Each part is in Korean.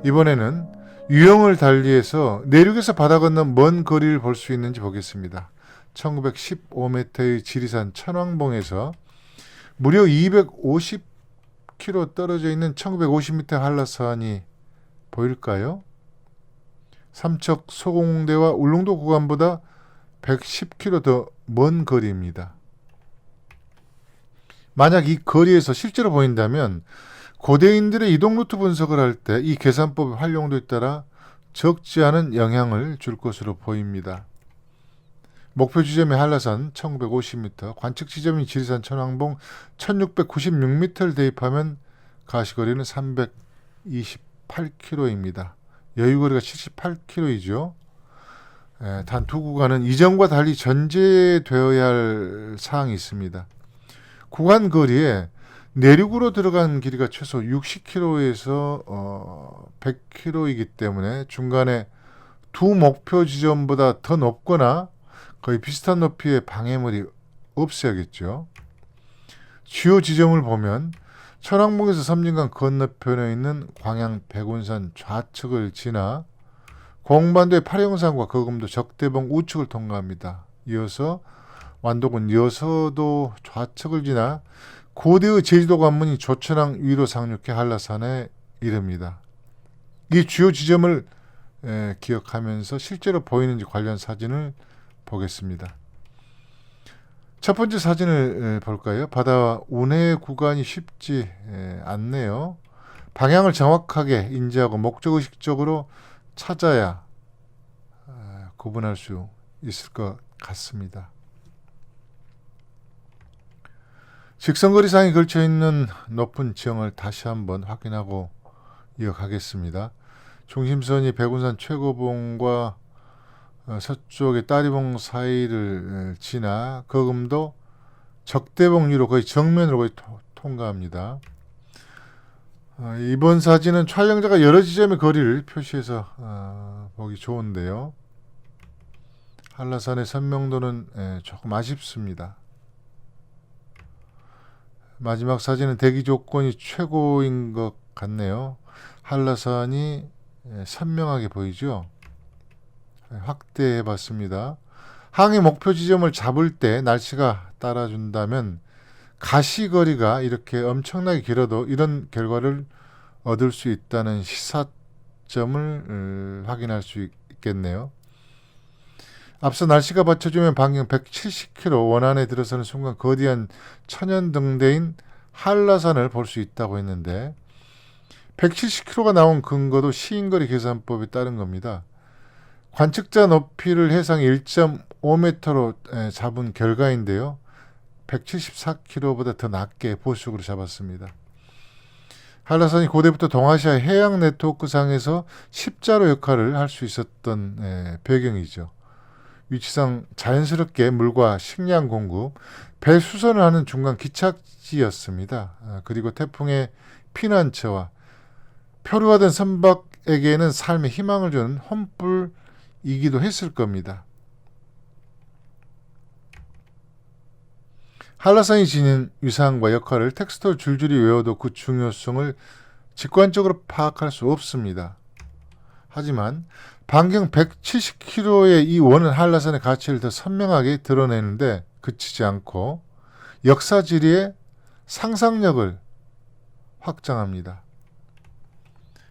이번에는 유형을 달리해서 내륙에서 바다 건너 먼 거리를 볼 수 있는지 보겠습니다. 1915m의 지리산 천왕봉에서 무려 250km 떨어져 있는 1950m 한라산이 보일까요? 삼척 소공대와 울릉도 구간보다 110km 더 먼 거리입니다. 만약 이 거리에서 실제로 보인다면 고대인들의 이동 루트 분석을 할 때 이 계산법의 활용도에 따라 적지 않은 영향을 줄 것으로 보입니다. 목표 지점이 한라산 1950m, 관측 지점이 지리산 천왕봉 1696m를 대입하면 가시거리는 328km입니다. 여유거리가 78km이죠. 단 두 구간은 이전과 달리 전제되어야 할 사항이 있습니다. 구간 거리에 내륙으로 들어간 길이가 최소 60km에서 100km이기 때문에 중간에 두 목표 지점보다 더 높거나 거의 비슷한 높이의 방해물이 없어야겠죠. 주요 지점을 보면 천왕봉에서 섬진강 건너편에 있는 광양 백운산 좌측을 지나 공반도의 팔형산과 거금도 적대봉 우측을 통과합니다. 이어서 완도군 여서도 좌측을 지나 고대의 제주도 관문이 조천항 위로 상륙해 한라산에 이릅니다. 이 주요 지점을 기억하면서 실제로 보이는지 관련 사진을 보겠습니다. 첫 번째 사진을 볼까요? 바다와 운해 구간이 쉽지 않네요. 방향을 정확하게 인지하고 목적의식적으로 찾아야 구분할 수 있을 것 같습니다. 직선거리상에 걸쳐있는 높은 지형을 다시 한번 확인하고 이어가겠습니다. 중심선이 백운산 최고봉과 서쪽의 따리봉 사이를 지나 거금도 적대봉 위로 거의 정면으로 거의 통과합니다. 이번 사진은 촬영자가 여러 지점의 거리를 표시해서 보기 좋은데요. 한라산의 선명도는 조금 아쉽습니다. 마지막 사진은 대기 조건이 최고인 것 같네요. 한라산이 선명하게 보이죠. 확대해 봤습니다. 항해 목표 지점을 잡을 때 날씨가 따라준다면 가시거리가 이렇게 엄청나게 길어도 이런 결과를 얻을 수 있다는 시사점을 확인할 수 있겠네요. 앞서 날씨가 받쳐주면 반경 170km 원안에 들어서는 순간 거대한 천연등대인 한라산을 볼 수 있다고 했는데 170km가 나온 근거도 시인거리 계산법에 따른 겁니다. 관측자 높이를 해상 1.5m로 잡은 결과인데요. 174km보다 더 낮게 보수적으로 잡았습니다. 한라산이 고대부터 동아시아 해양 네트워크상에서 십자로 역할을 할 수 있었던 배경이죠. 위치상 자연스럽게 물과 식량 공급, 배 수선을 하는 중간 기착지였습니다. 그리고 태풍의 피난처와 표류하던 선박에게는 삶의 희망을 주는 혼불이기도 했을 겁니다. 한라산이 지닌 위상과 역할을 텍스트로 줄줄이 외워도 그 중요성을 직관적으로 파악할 수 없습니다. 하지만 반경 170km의 이 원은 한라산의 가치를 더 선명하게 드러내는데 그치지 않고 역사 지리의 상상력을 확장합니다.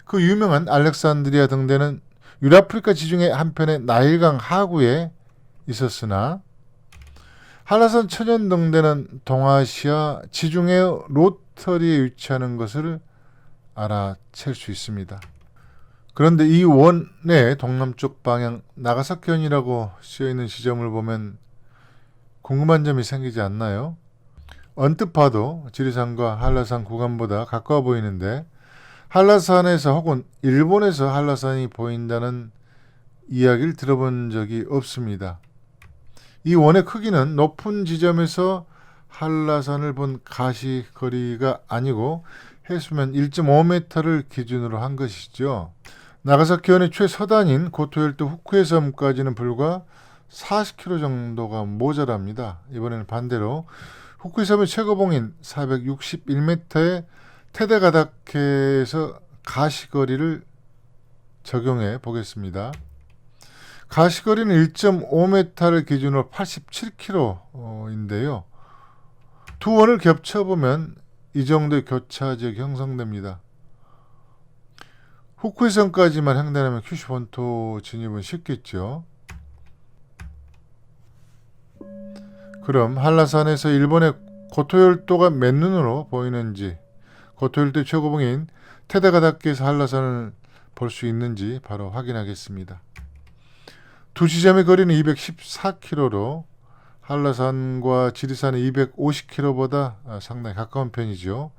그 유명한 알렉산드리아 등대는 유라프리카 지중해 한편의 나일강 하구에 있었으나 한라산 천연등대는 동아시아 지중해 로터리에 위치하는 것을 알아챌 수 있습니다. 그런데 이 원의 동남쪽 방향 나가사키현이라고 쓰여있는 지점을 보면 궁금한 점이 생기지 않나요? 언뜻 봐도 지리산과 한라산 구간보다 가까워 보이는데 한라산에서 혹은 일본에서 한라산이 보인다는 이야기를 들어본 적이 없습니다. 이 원의 크기는 높은 지점에서 한라산을 본 가시거리가 아니고 해수면 1.5m를 기준으로 한 것이죠. 나가사키현의 최서단인 고토열도 후쿠에 섬까지는 불과 40km 정도가 모자랍니다. 이번에는 반대로 후쿠에 섬의 최고봉인 461m의 테데가다케에서 가시거리를 적용해 보겠습니다. 가시거리는 1.5m를 기준으로 87km인데요. 두 원을 겹쳐보면 이 정도의 교차지역이 형성됩니다. 후쿠이선까지만 횡단하면 큐슈 본토 진입은 쉽겠죠. 그럼 한라산에서 일본의 고토열도가 맨눈으로 보이는지, 고토열도 최고봉인 테다가다케에서 한라산을 볼 수 있는지 바로 확인하겠습니다. 두 지점의 거리는 214km로 한라산과 지리산의 250km보다 상당히 가까운 편이죠.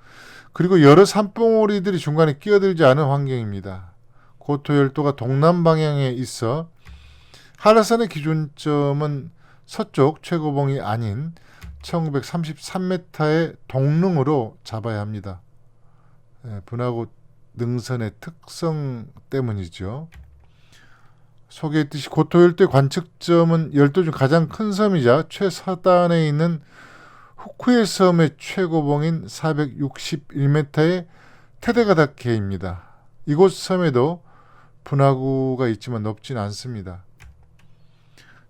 그리고 여러 산봉우리들이 중간에 끼어들지 않은 환경입니다. 고토열도가 동남 방향에 있어 한라산의 기준점은 서쪽 최고봉이 아닌 1933m의 동릉으로 잡아야 합니다. 분화구 능선의 특성 때문이죠. 소개했듯이 고토열도의 관측점은 열도 중 가장 큰 섬이자 최서단에 있는 후쿠에 섬의 최고봉인 461m의 테데가다케입니다. 이곳 섬에도 분화구가 있지만 높진 않습니다.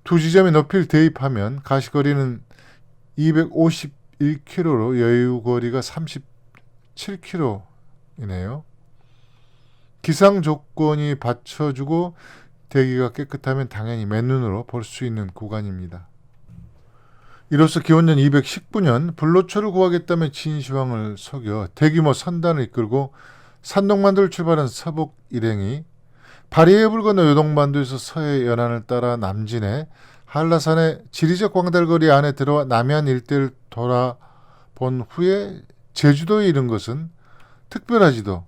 두 지점의 높이를 대입하면 가시거리는 251km로 여유거리가 37km이네요. 기상 조건이 받쳐주고 대기가 깨끗하면 당연히 맨눈으로 볼 수 있는 구간입니다. 이로써 기원전 219년 불로초를 구하겠다며 진시황을 속여 대규모 선단을 이끌고 산동반도를 출발한 서북 일행이 바리해협을 건너 요동반도에서 서해 연안을 따라 남진해 한라산의 지리적 광달거리 안에 들어와 남해안 일대를 돌아본 후에 제주도에 이른 것은 특별하지도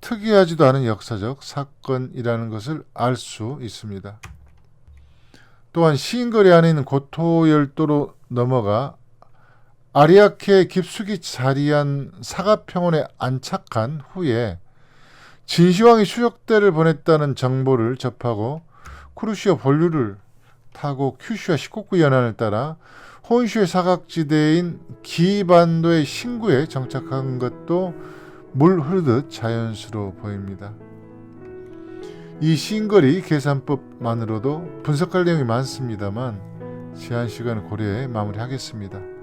특이하지도 않은 역사적 사건이라는 것을 알 수 있습니다. 또한 시인거리 안에 있는 고토열도로 넘어가 아리아케 깊숙이 자리한 사가평원에 안착한 후에 진시황이 수족대를 보냈다는 정보를 접하고 쿠르시오 본류를 타고 큐슈와 시코쿠 연안을 따라 혼슈의 사각지대인 기반도의 신구에 정착한 것도 물 흐르듯 자연스러워 보입니다. 이 시인거리 계산법만으로도 분석할 내용이 많습니다만 제한 시간을 고려해 마무리하겠습니다.